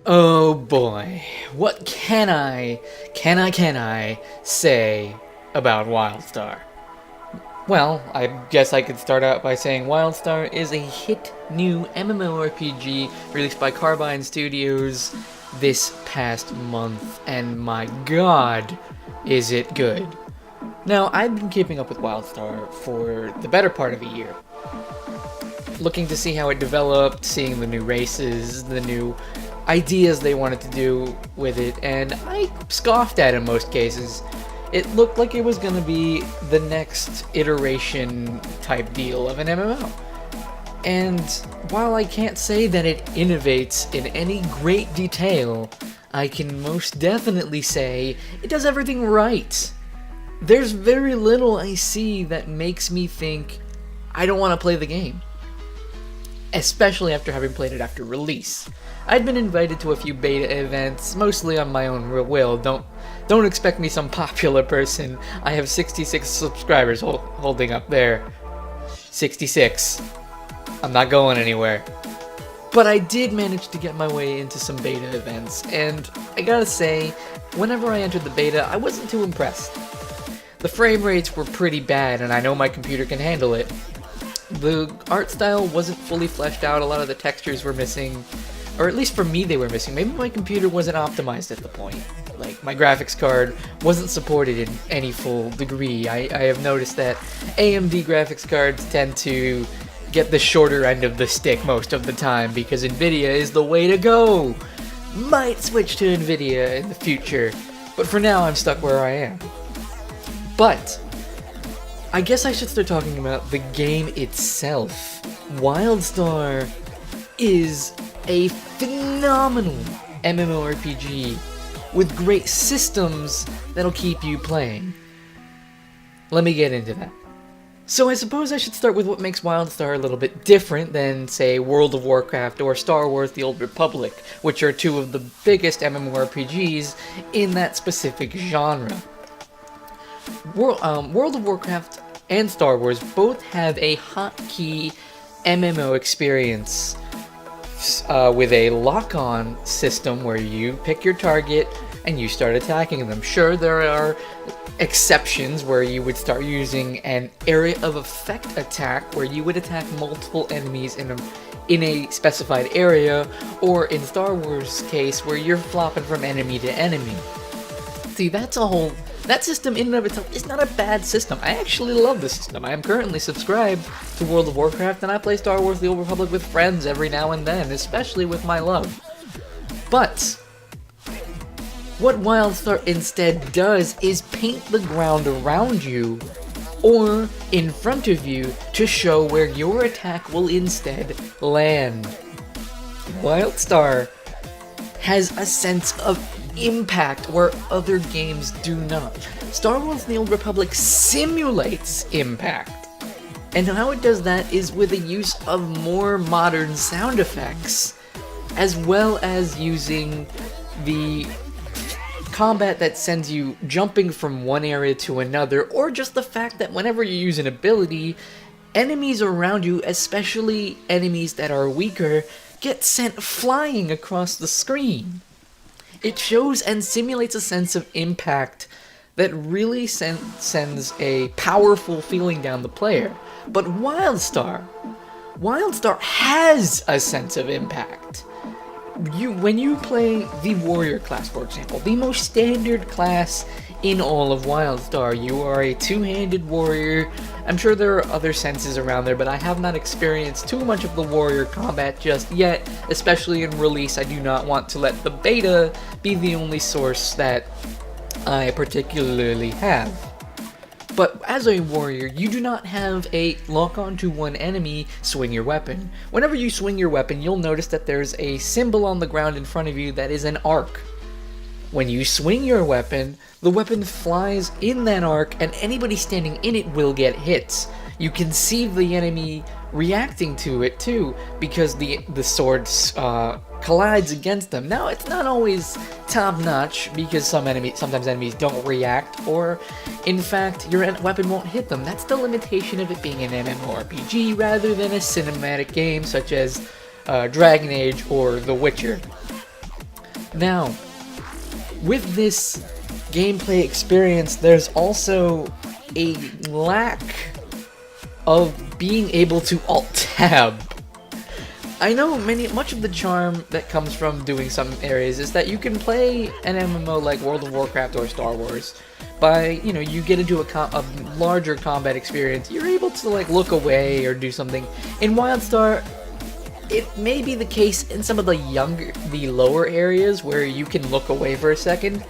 Oh boy, what can I say about Wildstar? Well, I guess I could start out by saying Wildstar is a hit new MMORPG released by Carbine Studios this past month, and my god, is it good. Now, I've been keeping up with Wildstar for the better part of a year, looking to see how it developed, seeing the new races, the new ideas they wanted to do with it, and I scoffed at it in most cases. It looked like it was going to be the next iteration type deal of an MMO. And while I can't say that it innovates in any great detail, I can most definitely say it does everything right. There's very little I see that makes me think I don't want to play the game, especially after having played it after release. I'd been invited to a few beta events, mostly on my own will. Don't expect me some popular person. I have 66 subscribers holding up there. 66. I'm not going anywhere. But I did manage to get my way into some beta events, and I gotta say, whenever I entered the beta, I wasn't too impressed. The frame rates were pretty bad, and I know my computer can handle it. The art style wasn't fully fleshed out, a lot of the textures were missing, or at least for me they were missing. Maybe my computer wasn't optimized at the point. Like, my graphics card wasn't supported in any full degree. I have noticed that AMD graphics cards tend to get the shorter end of the stick most of the time, because Nvidia is the way to go! Might switch to Nvidia in the future, but for now I'm stuck where I am. But I guess I should start talking about the game itself. Wildstar is a phenomenal MMORPG with great systems that'll keep you playing. Let me get into that. So I suppose I should start with what makes Wildstar a little bit different than, say, World of Warcraft or Star Wars: The Old Republic, which are two of the biggest MMORPGs in that specific genre. World of Warcraft and Star Wars both have a hotkey MMO experience with a lock-on system where you pick your target and you start attacking them. Sure, there are exceptions where you would start using an area of effect attack where you would attack multiple enemies in a specified area, or in Star Wars case where you're flopping from enemy to enemy. See, that system in and of itself is not a bad system. I actually love this system. I am currently subscribed to World of Warcraft, and I play Star Wars: The Old Republic with friends every now and then, especially with my love. But what Wildstar instead does is paint the ground around you, or in front of you, to show where your attack will instead land. Wildstar has a sense of impact where other games do not. Star Wars: The Old Republic simulates impact, and how it does that is with the use of more modern sound effects, as well as using the combat that sends you jumping from one area to another, or just the fact that whenever you use an ability, enemies around you, especially enemies that are weaker, get sent flying across the screen. It shows and simulates a sense of impact that really sends a powerful feeling down the player. But Wildstar has a sense of impact. When you play the warrior class, for example, the most standard class in all of Wildstar, you are a two-handed warrior. I'm sure there are other senses around there, but I have not experienced too much of the warrior combat just yet, especially in release. I do not want to let the beta be the only source that I particularly have. But as a warrior, you do not have a lock on to one enemy, swing your weapon. Whenever you swing your weapon, you'll notice that there's a symbol on the ground in front of you that is an arc. When you swing your weapon, the weapon flies in that arc, and anybody standing in it will get hits. You can see the enemy reacting to it too, because the sword collides against them. Now, it's not always top-notch, because sometimes enemies don't react, or in fact, your weapon won't hit them. That's the limitation of it being an MMORPG rather than a cinematic game such as Dragon Age or The Witcher. Now, with this gameplay experience, there's also a lack of being able to alt-tab. I know much of the charm that comes from doing some areas is that you can play an MMO like World of Warcraft or Star Wars. By, you get into a larger combat experience, you're able to, like, look away or do something. In Wildstar, it may be the case in some of the lower areas where you can look away for a second,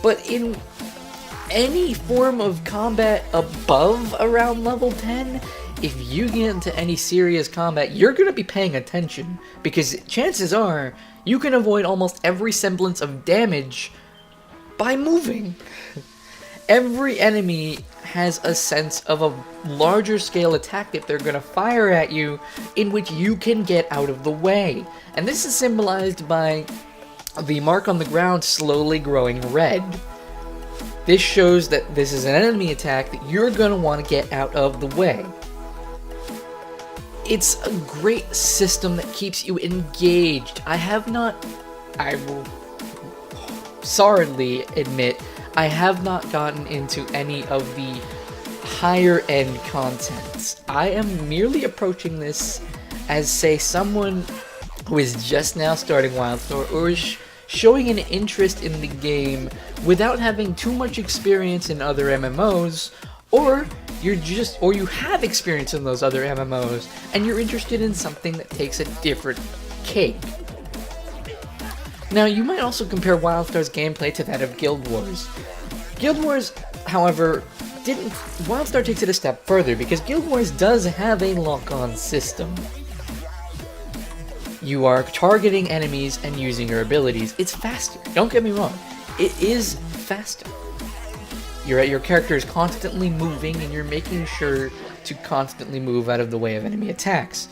but in any form of combat above around level 10, if you get into any serious combat, you're going to be paying attention, because chances are you can avoid almost every semblance of damage by moving. Every enemy has a sense of a larger scale attack that they're going to fire at you, in which you can get out of the way. And this is symbolized by the mark on the ground slowly growing red. This shows that this is an enemy attack that you're going to want to get out of the way. It's a great system that keeps you engaged. I will sorely admit, I have not gotten into any of the higher end contents. I am merely approaching this as, say, someone who is just now starting Wildstar, or is showing an interest in the game without having too much experience in other MMOs, or you have experience in those other MMOs and you're interested in something that takes a different cake. Now, you might also compare Wildstar's gameplay to that of Guild Wars. Guild Wars, however, Wildstar takes it a step further, because Guild Wars does have a lock-on system. You are targeting enemies and using your abilities. It's faster, don't get me wrong. It is faster. Your character is constantly moving, and you're making sure to constantly move out of the way of enemy attacks.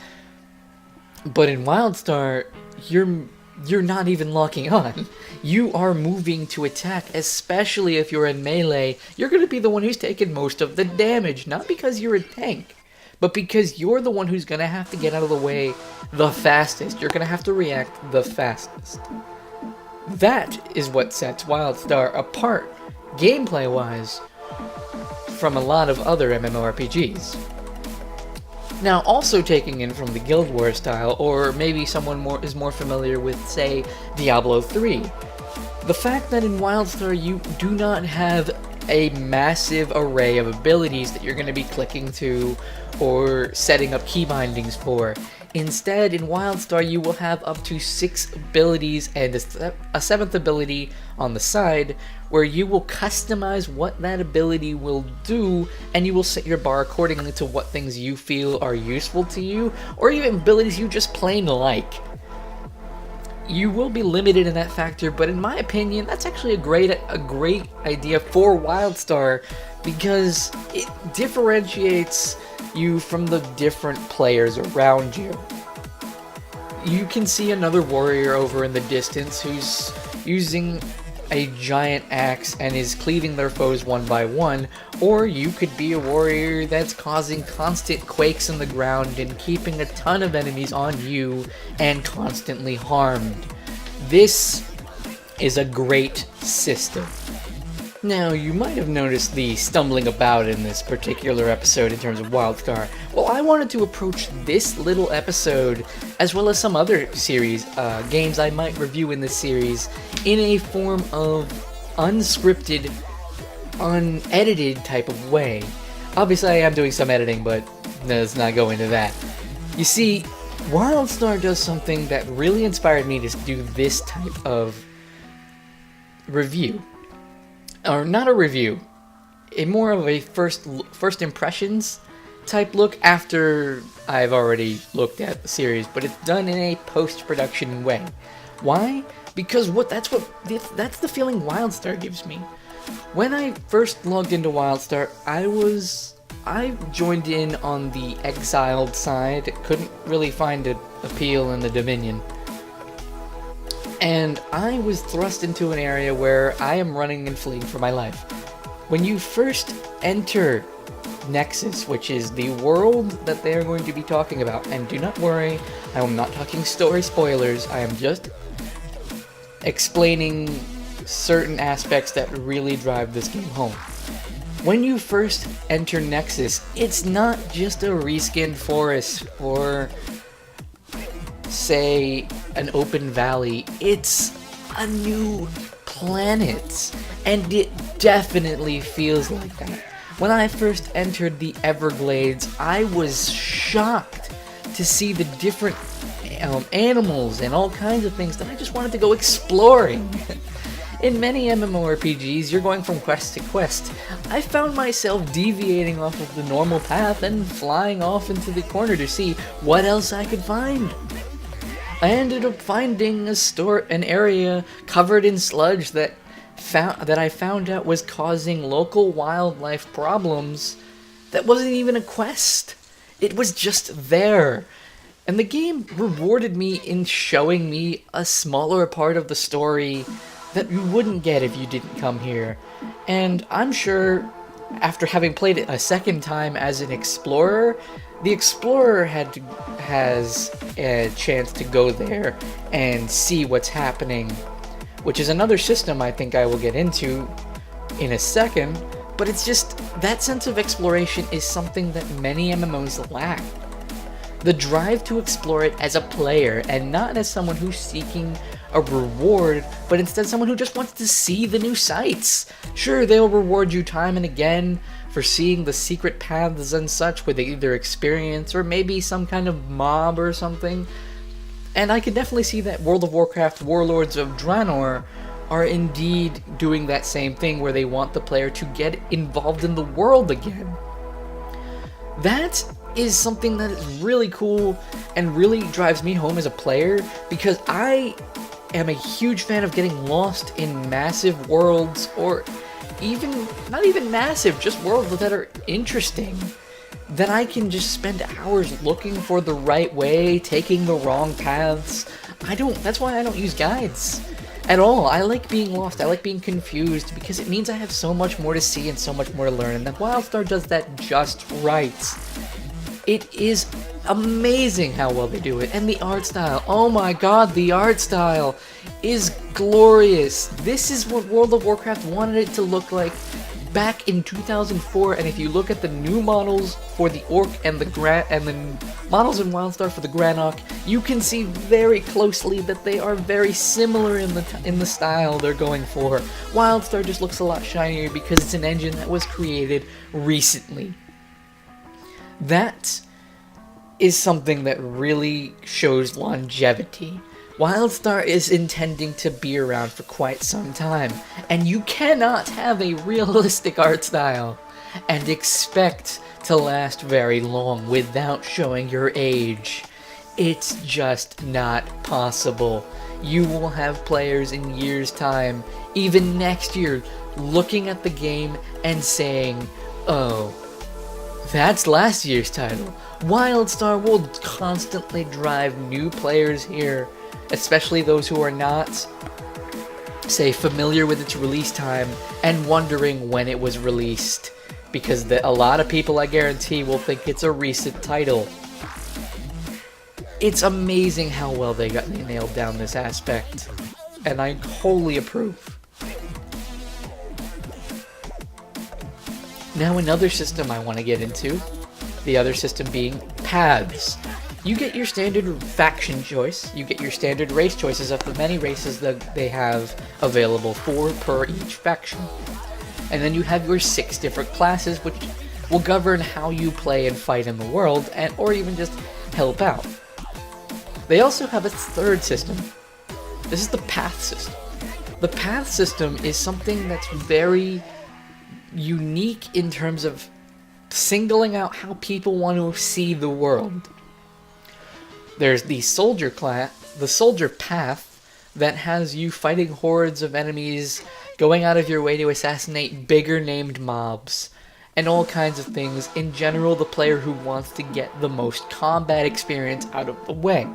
But in Wildstar, you're not even locking on. You are moving to attack, especially if you're in melee. You're going to be the one who's taking most of the damage, not because you're a tank, but because you're the one who's going to have to get out of the way the fastest. You're going to have to react the fastest. That is what sets Wildstar apart, gameplay-wise, from a lot of other MMORPGs. Now, also taking in from the Guild Wars style, or maybe someone is more familiar with, say, Diablo 3, the fact that in Wildstar you do not have a massive array of abilities that you're going to be clicking to or setting up key bindings for. Instead, in Wildstar, you will have up to 6 abilities and a 7th ability on the side, where you will customize what that ability will do, and you will set your bar accordingly to what things you feel are useful to you, or even abilities you just plain like. You will be limited in that factor, but in my opinion, that's actually a great idea for Wildstar, because it differentiates you from the different players around you. You can see another warrior over in the distance who's using a giant axe and is cleaving their foes one by one, or you could be a warrior that's causing constant quakes in the ground and keeping a ton of enemies on you and constantly harmed. This is a great system. Now, you might have noticed the stumbling about in this particular episode in terms of Wildstar. Well, I wanted to approach this little episode, as well as some other series, games I might review in this series, in a form of unscripted, unedited type of way. Obviously, I am doing some editing, but let's not go into that. You see, Wildstar does something that really inspired me to do this type of review. Or not a review, more of a first impressions type look after I've already looked at the series, but it's done in a post-production way. Why? Because that's the feeling Wildstar gives me. When I first logged into Wildstar, I joined in on the exiled side, couldn't really find an appeal in the Dominion. And I was thrust into an area where I am running and fleeing for my life. When you first enter Nexus, which is the world that they are going to be talking about, and do not worry, I am not talking story spoilers, I am just explaining certain aspects that really drive this game home. When you first enter Nexus, it's not just a reskinned forest or, say, an open valley. It's a new planet, and it definitely feels like that. When I first entered the Everglades, I was shocked to see the different animals and all kinds of things that I just wanted to go exploring. In many MMORPGs, you're going from quest to quest. I found myself deviating off of the normal path and flying off into the corner to see what else I could find. I ended up finding an area covered in sludge that I found out was causing local wildlife problems that wasn't even a quest. It was just there. And the game rewarded me in showing me a smaller part of the story that you wouldn't get if you didn't come here. And I'm sure, after having played it a second time as an explorer, the explorer has a chance to go there and see what's happening, which is another system I think I will get into in a second, but it's just, that sense of exploration is something that many MMOs lack. The drive to explore it as a player and not as someone who's seeking a reward, but instead someone who just wants to see the new sights. Sure, they'll reward you time and again for seeing the secret paths and such with either experience or maybe some kind of mob or something. And I can definitely see that World of Warcraft Warlords of Draenor are indeed doing that same thing, where they want the player to get involved in the world again. That is something that is really cool and really drives me home as a player, because I am a huge fan of getting lost in massive worlds, or even, not even massive, just worlds that are interesting, that I can just spend hours looking for the right way, taking the wrong paths. That's why I don't use guides at all. I like being lost, I like being confused, because it means I have so much more to see and so much more to learn, and that Wildstar does that just right. It is amazing how well they do it, and the art style, oh my god, the art style is glorious. This is what World of Warcraft wanted it to look like back in 2004, and if you look at the new models for the Orc and the models in Wildstar for the Granok, you can see very closely that they are very similar in the style they're going for. Wildstar just looks a lot shinier because it's an engine that was created recently. That is something that really shows longevity. Wildstar is intending to be around for quite some time, and you cannot have a realistic art style and expect to last very long without showing your age. It's just not possible. You will have players in years' time, even next year, looking at the game and saying, oh, that's last year's title. Wildstar will constantly drive new players here, especially those who are not, say, familiar with its release time and wondering when it was released, because a lot of people, I guarantee, will think it's a recent title. It's amazing how well they nailed down this aspect, and I wholly approve. Now another system I want to get into, the other system being paths. You get your standard faction choice, you get your standard race choices of the many races that they have available, 4 per each faction. And then you have your 6 different classes, which will govern how you play and fight in the world, or even just help out. They also have a third system. This is the path system. The path system is something that's very unique in terms of singling out how people want to see the world. There's the soldier path that has you fighting hordes of enemies, going out of your way to assassinate bigger named mobs, and all kinds of things. In general, the player who wants to get the most combat experience out of the way.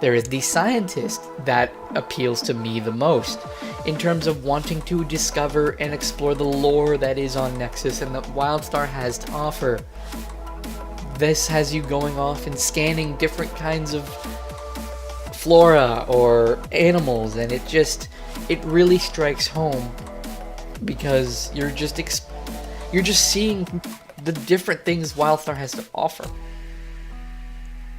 There is the scientist that appeals to me the most, in terms of wanting to discover and explore the lore that is on Nexus and that Wildstar has to offer. This has you going off and scanning different kinds of flora or animals, and it really strikes home because you're just seeing the different things Wildstar has to offer.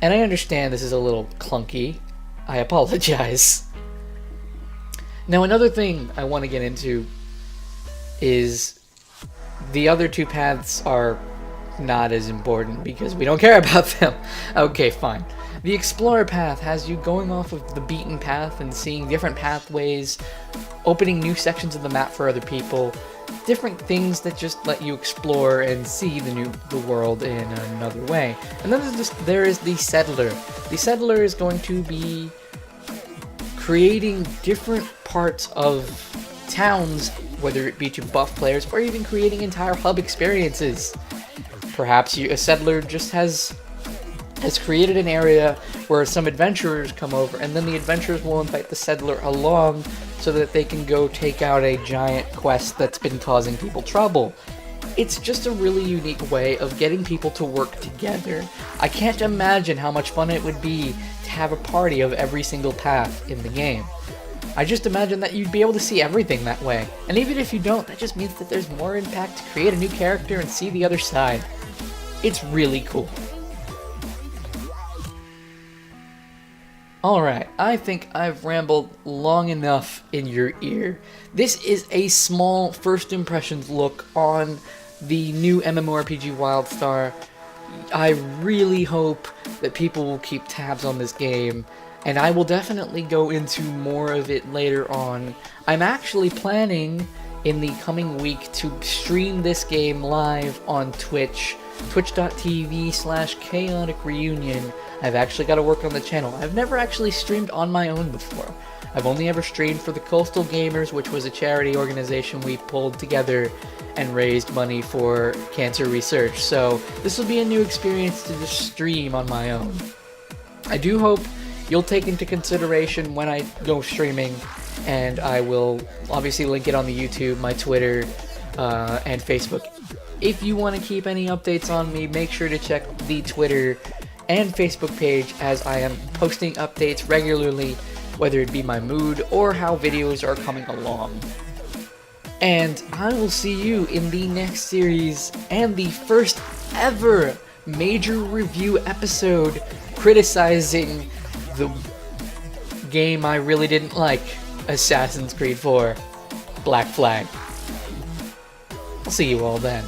And I understand this is a little clunky. I apologize. Now, another thing I want to get into is the other two paths are not as important because we don't care about them. Okay, fine. The Explorer path has you going off of the beaten path and seeing different pathways, opening new sections of the map for other people, different things that just let you explore and see the world in another way. And then there is the Settler. The Settler is going to be creating different parts of towns, whether it be to buff players or even creating entire hub experiences. Perhaps a Settler just has created an area where some adventurers come over, and then the adventurers will invite the Settler along so that they can go take out a giant quest that's been causing people trouble. It's just a really unique way of getting people to work together. I can't imagine how much fun it would be to have a party of every single path in the game. I just imagine that you'd be able to see everything that way. And even if you don't, that just means that there's more impact to create a new character and see the other side. It's really cool. Alright, I think I've rambled long enough in your ear. This is a small first impressions look on the new MMORPG Wildstar. I really hope that people will keep tabs on this game, and I will definitely go into more of it later on. I'm actually planning in the coming week to stream this game live on Twitch, twitch.tv/chaotic reunion. I've actually got to work on the channel. I've never actually streamed on my own before. I've only ever streamed for the Coastal Gamers, which was a charity organization we pulled together and raised money for cancer research. So this will be a new experience to just stream on my own. I do hope you'll take into consideration when I go streaming, and I will obviously link it on the YouTube, my Twitter, and Facebook. If you want to keep any updates on me, make sure to check the Twitter and Facebook page, as I am posting updates regularly, whether it be my mood or how videos are coming along. And I will see you in the next series and the first ever major review episode criticizing the game I really didn't like, Assassin's Creed 4 Black Flag. I'll see you all then.